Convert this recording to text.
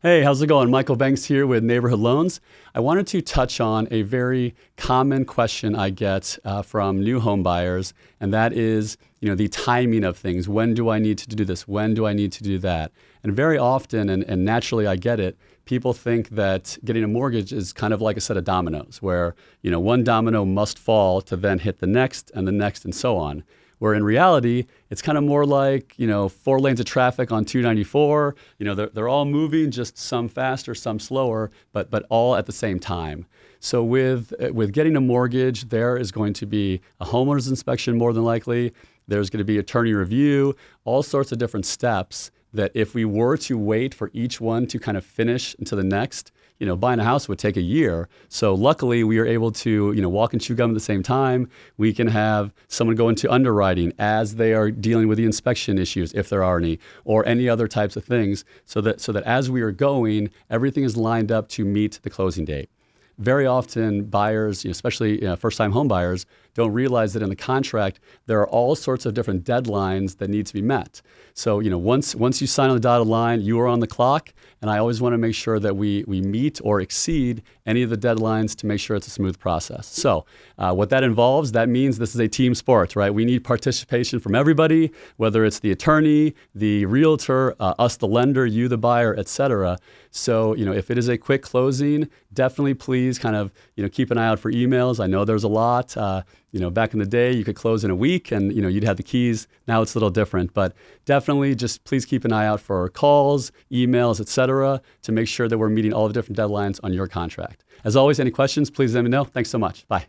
Hey, how's it going? Michael Banks here with Neighborhood Loans. I wanted to touch on a very common question I get from new home buyers, and that is, the timing of things. When do I need to do this? When do I need to do that? And very often, and naturally I get it, people think that getting a mortgage is kind of like a set of dominoes, where one domino must fall to then hit the next and so on. Where in reality, it's kind of more like, 4 lanes of traffic on 294. They're all moving, just some faster, some slower, but all at the same time. So with getting a mortgage, there is going to be a homeowner's inspection more than likely. There's going to be attorney review, all sorts of different steps that if we were to wait for each one to kind of finish into the next, buying a house would take a year. So luckily we are able to, walk and chew gum at the same time. We can have someone go into underwriting as they are dealing with the inspection issues, if there are any, or any other types of things, so that as we are going, everything is lined up to meet the closing date. Very often buyers, especially first-time home buyers, don't realize that in the contract, there are all sorts of different deadlines that need to be met. So, once you sign on the dotted line, you are on the clock, and I always want to make sure that we meet or exceed any of the deadlines to make sure it's a smooth process. So what that involves, that means this is a team sport, right? We need participation from everybody, whether it's the attorney, the realtor, us the lender, you the buyer, et cetera. So, if it is a quick closing, definitely please kind of, keep an eye out for emails. I know there's a lot. Back in the day, you could close in a week and, you'd have the keys. Now it's a little different, but definitely just please keep an eye out for calls, emails, et cetera, to make sure that we're meeting all the different deadlines on your contract. As always, any questions, please let me know. Thanks so much. Bye.